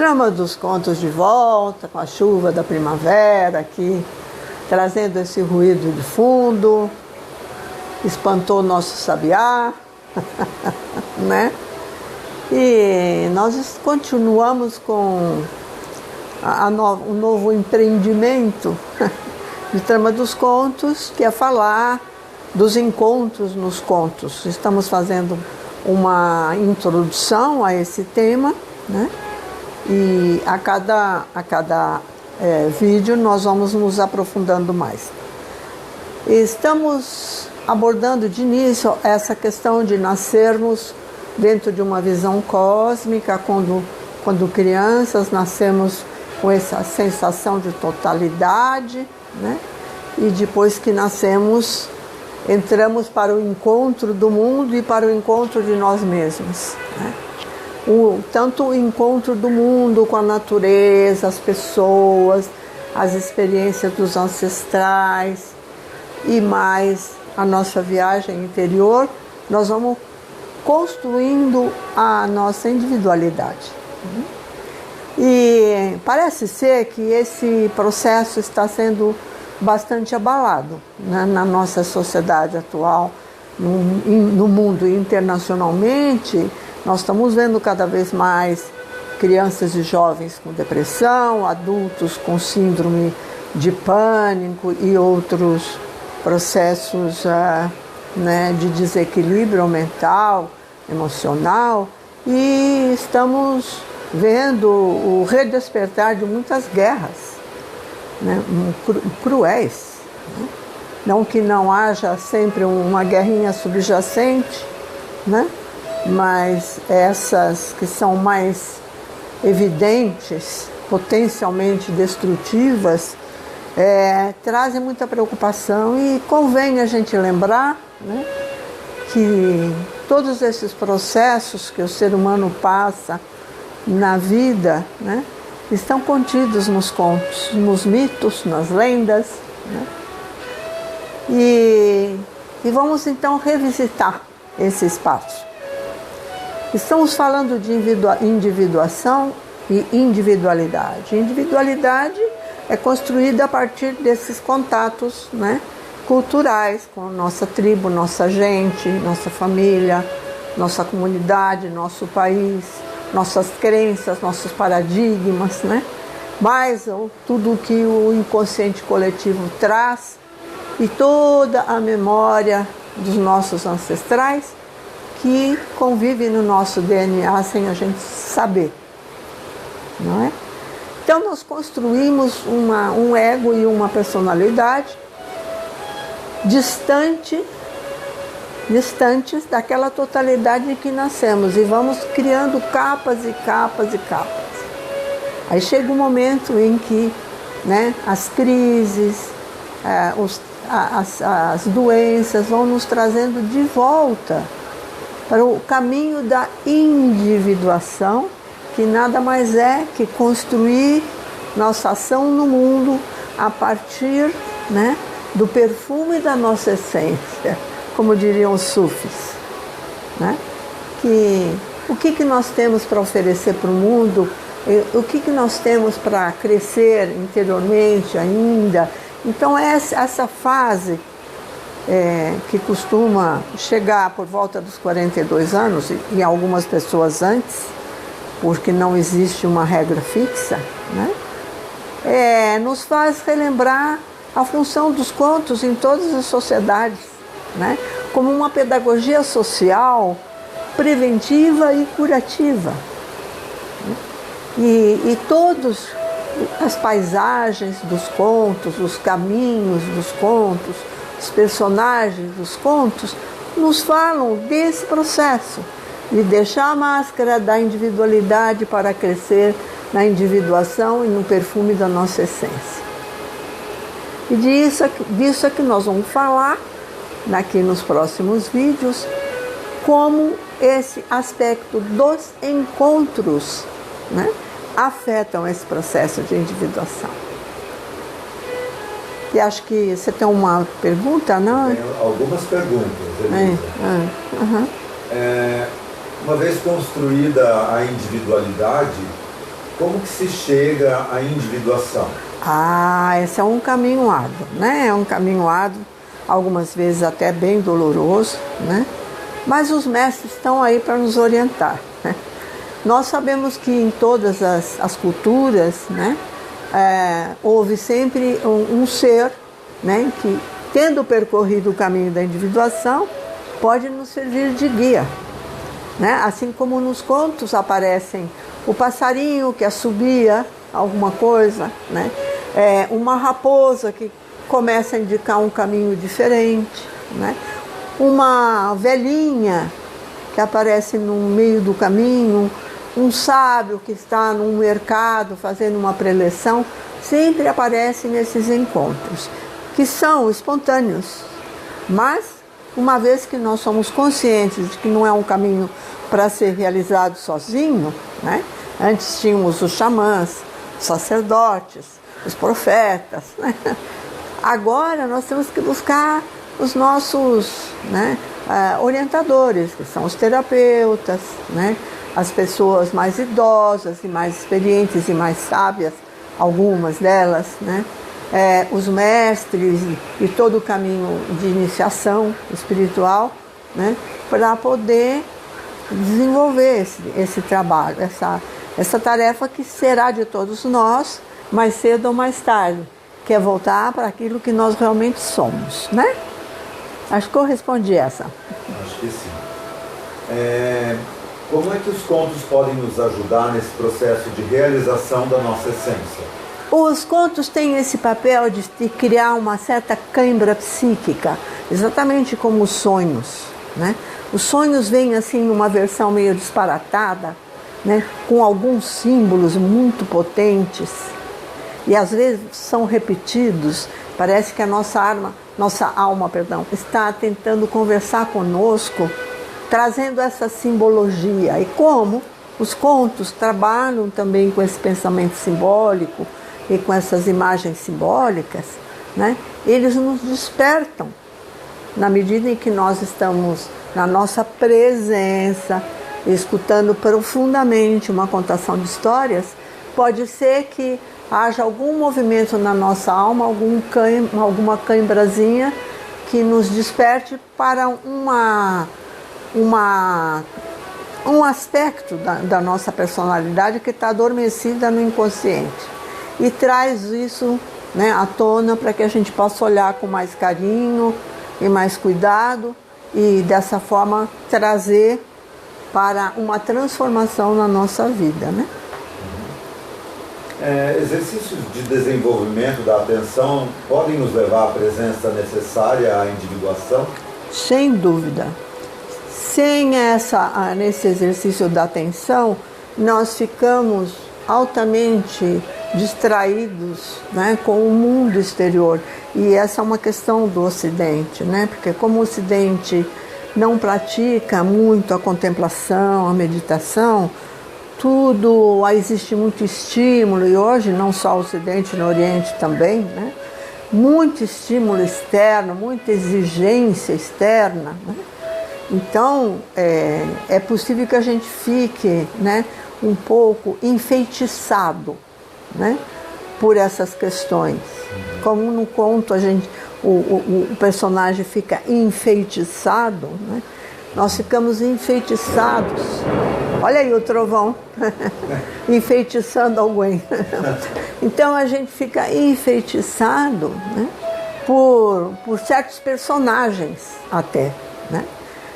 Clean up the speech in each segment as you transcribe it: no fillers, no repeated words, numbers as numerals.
Trama dos contos de volta, com a chuva da primavera aqui, trazendo esse ruído de fundo, espantou o nosso sabiá, né? E nós continuamos com um novo empreendimento de Trama dos Contos, que é falar dos encontros nos contos. Estamos fazendo uma introdução a esse tema, né? E a cada vídeo nós vamos nos aprofundando mais. Estamos abordando de início essa questão de nascermos dentro de uma visão cósmica, quando crianças nascemos com essa sensação de totalidade, né? E depois que nascemos, entramos para o encontro do mundo e para o encontro de nós mesmos, né? Tanto o encontro do mundo com a natureza, as pessoas, as experiências dos ancestrais e mais a nossa viagem interior, nós vamos construindo a nossa individualidade. E parece ser que esse processo está sendo bastante abalado, né, na nossa sociedade atual, no mundo internacionalmente. Nós estamos vendo cada vez mais crianças e jovens com depressão, adultos com síndrome de pânico e outros processos né, de desequilíbrio mental, emocional, e estamos vendo o redespertar de muitas guerras, né, cruéis, né? Não que não haja sempre uma guerrinha subjacente, né? Mas essas que são mais evidentes, potencialmente destrutivas, trazem muita preocupação, e convém a gente lembrar, né, que todos esses processos que o ser humano passa na vida, né, estão contidos nos contos, nos mitos, nas lendas, né? E vamos então revisitar esse espaço. Estamos falando de individuação e individualidade. Individualidade é construída a partir desses contatos, né, culturais com nossa tribo, nossa gente, nossa família, nossa comunidade, nosso país, nossas crenças, nossos paradigmas, né? Mas tudo que o inconsciente coletivo traz e toda a memória dos nossos ancestrais que convive no nosso DNA sem a gente saber, não é? Então nós construímos um ego e uma personalidade distantes daquela totalidade em que nascemos, e vamos criando capas e capas e capas. Aí chega um momento em que, né, as crises, as doenças vão nos trazendo de volta para o caminho da individuação, que nada mais é que construir nossa ação no mundo a partir, né, do perfume da nossa essência, como diriam os sufis, né? O que nós temos para oferecer para o mundo, o que nós temos para crescer interiormente ainda. Então essa fase que costuma chegar por volta dos 42 anos, e algumas pessoas antes, porque não existe uma regra fixa, né? Nos faz relembrar a função dos contos em todas as sociedades, né? Como uma pedagogia social preventiva e curativa. E todas as paisagens dos contos, os caminhos dos contos, os personagens dos contos nos falam desse processo de deixar a máscara da individualidade para crescer na individuação e no perfume da nossa essência. E disso é que nós vamos falar aqui nos próximos vídeos, como esse aspecto dos encontros, né, afetam esse processo de individuação. E acho que você tem uma pergunta, não? Eu tenho algumas perguntas, Elisa. Uma vez construída a individualidade, Como que se chega à individuação? Esse é um caminho árduo, né? É um caminho árduo, algumas vezes até bem doloroso, né? Mas os mestres estão aí para nos orientar, né? Nós sabemos que em todas as culturas, né, houve sempre um ser, né, que, tendo percorrido o caminho da individuação, pode nos servir de guia, né? Assim como nos contos aparecem o passarinho que assobia alguma coisa, né? Uma raposa que começa a indicar um caminho diferente, né? Uma velhinha que aparece no meio do caminho, um sábio que está num mercado fazendo uma preleção, sempre aparece nesses encontros, que são espontâneos. Mas, uma vez que nós somos conscientes de que não é um caminho para ser realizado sozinho, né? Antes tínhamos os xamãs, os sacerdotes, os profetas, né? Agora nós temos que buscar os nossos, né, orientadores, que são os terapeutas, né? As pessoas mais idosas e mais experientes e mais sábias, algumas delas, né? Os mestres e todo o caminho de iniciação espiritual, né? Para poder desenvolver esse trabalho, essa tarefa que será de todos nós, mais cedo ou mais tarde, que é voltar para aquilo que nós realmente somos, né? Acho que eu respondi essa. Acho que sim. Como é que os contos podem nos ajudar nesse processo de realização da nossa essência? Os contos têm esse papel de criar uma certa cãibra psíquica, exatamente como os sonhos, né? Os sonhos vêm assim numa versão meio disparatada, né? Com alguns símbolos muito potentes e às vezes são repetidos. Parece que a nossa alma, está tentando conversar conosco, trazendo essa simbologia. E como os contos trabalham também com esse pensamento simbólico e com essas imagens simbólicas, né? Eles nos despertam na medida em que nós estamos na nossa presença, escutando profundamente uma contação de histórias. Pode ser que haja algum movimento na nossa alma, alguma cãibrazinha que nos desperte para um aspecto da nossa personalidade que está adormecida no inconsciente. E traz isso, né, à tona para que a gente possa olhar com mais carinho e mais cuidado e dessa forma trazer para uma transformação na nossa vida, né? Exercícios de desenvolvimento da atenção podem nos levar à presença necessária à individuação? Sem dúvida. Nesse exercício da atenção, nós ficamos altamente distraídos, né, com o mundo exterior. E essa é uma questão do Ocidente, né? Porque como o Ocidente não pratica muito a contemplação, a meditação, existe muito estímulo, e hoje não só o Ocidente, no Oriente também, né? Muito estímulo externo, muita exigência externa, né? Então, é possível que a gente fique, né, um pouco enfeitiçado, né, por essas questões. Como no conto o personagem fica enfeitiçado, né? Nós ficamos enfeitiçados. Olha aí o trovão enfeitiçando alguém. Então a gente fica enfeitiçado, né, por certos personagens até, né?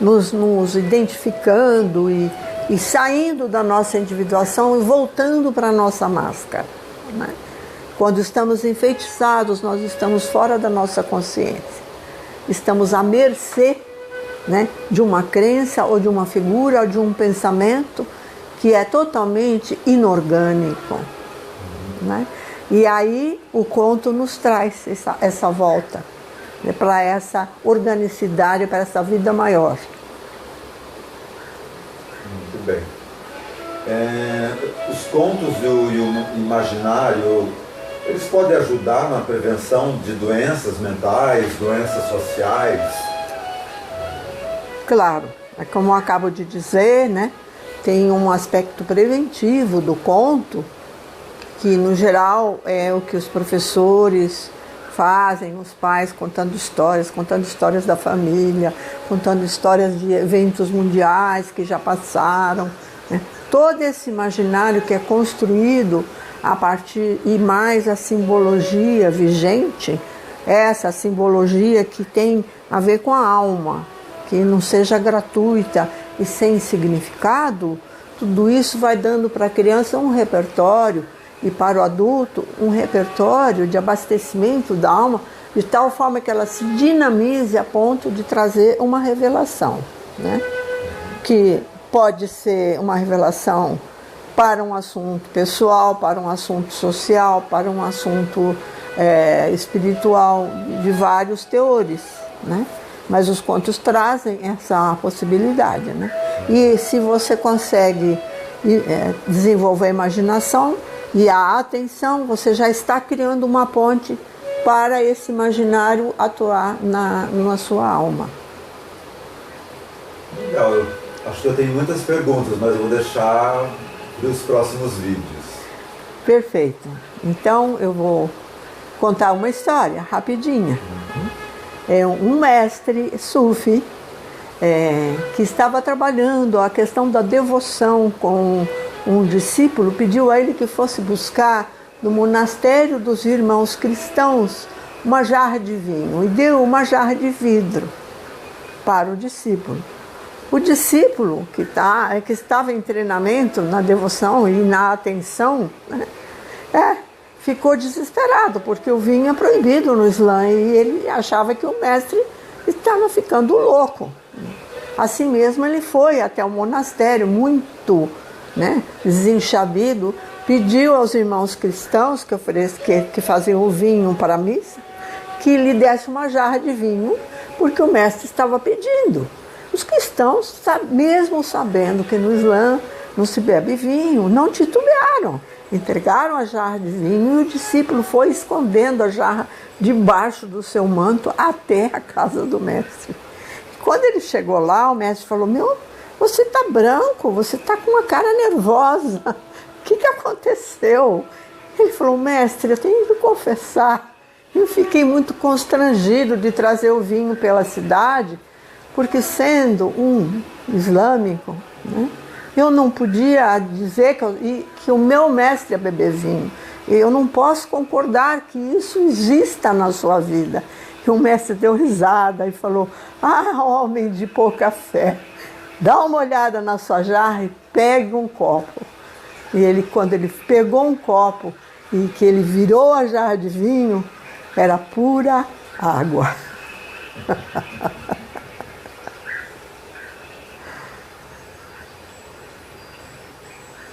Nos identificando e saindo da nossa individuação e voltando para a nossa máscara, né? Quando estamos enfeitiçados, nós estamos fora da nossa consciência. Estamos à mercê, né, de uma crença ou de uma figura ou de um pensamento que é totalmente inorgânico, né? E aí o conto nos traz essa volta, né, para essa organicidade, para essa vida maior. Muito bem. Os contos e o imaginário, eles podem ajudar na prevenção de doenças mentais, doenças sociais? Claro, como eu acabo de dizer, né, tem um aspecto preventivo do conto, que no geral é o que os professores fazem, os pais contando histórias da família, contando histórias de eventos mundiais que já passaram, né? Todo esse imaginário que é construído a partir, e mais a simbologia vigente, essa simbologia que tem a ver com a alma, que não seja gratuita e sem significado, tudo isso vai dando para a criança um repertório e para o adulto um repertório de abastecimento da alma, de tal forma que ela se dinamize a ponto de trazer uma revelação, né? Que pode ser uma revelação para um assunto pessoal, para um assunto social, para um assunto espiritual, de vários teores, né? Mas os contos trazem essa possibilidade, né? E se você consegue desenvolver a imaginação e a atenção, você já está criando uma ponte para esse imaginário atuar na sua alma. Legal, eu acho que eu tenho muitas perguntas, mas eu vou deixar para os próximos vídeos. Perfeito. Então eu vou contar uma história rapidinha. É um mestre sufi que estava trabalhando a questão da devoção com um discípulo, pediu a ele que fosse buscar no monastério dos irmãos cristãos uma jarra de vinho e deu uma jarra de vidro para o discípulo. O discípulo que estava em treinamento na devoção e na atenção, né, ficou desesperado, porque o vinho é proibido no Islã e ele achava que o mestre estava ficando louco. Assim mesmo ele foi até o monastério muito, né, desenchabido, pediu aos irmãos cristãos que faziam o vinho para a missa, que lhe desse uma jarra de vinho, porque o mestre estava pedindo. Os cristãos, mesmo sabendo que no Islã não se bebe vinho, não titubearam. Entregaram a jarra de vinho e o discípulo foi escondendo a jarra debaixo do seu manto até a casa do mestre. Quando ele chegou lá, o mestre falou: você está branco, você está com uma cara nervosa. O que aconteceu? Ele falou: mestre, eu tenho que confessar, eu fiquei muito constrangido de trazer o vinho pela cidade, porque sendo um islâmico, né, eu não podia dizer que o meu mestre ia beber vinho. Eu não posso concordar que isso exista na sua vida. E o mestre deu risada e falou: homem de pouca fé, dá uma olhada na sua jarra e pegue um copo. E quando ele pegou um copo e que ele virou a jarra de vinho, era pura água.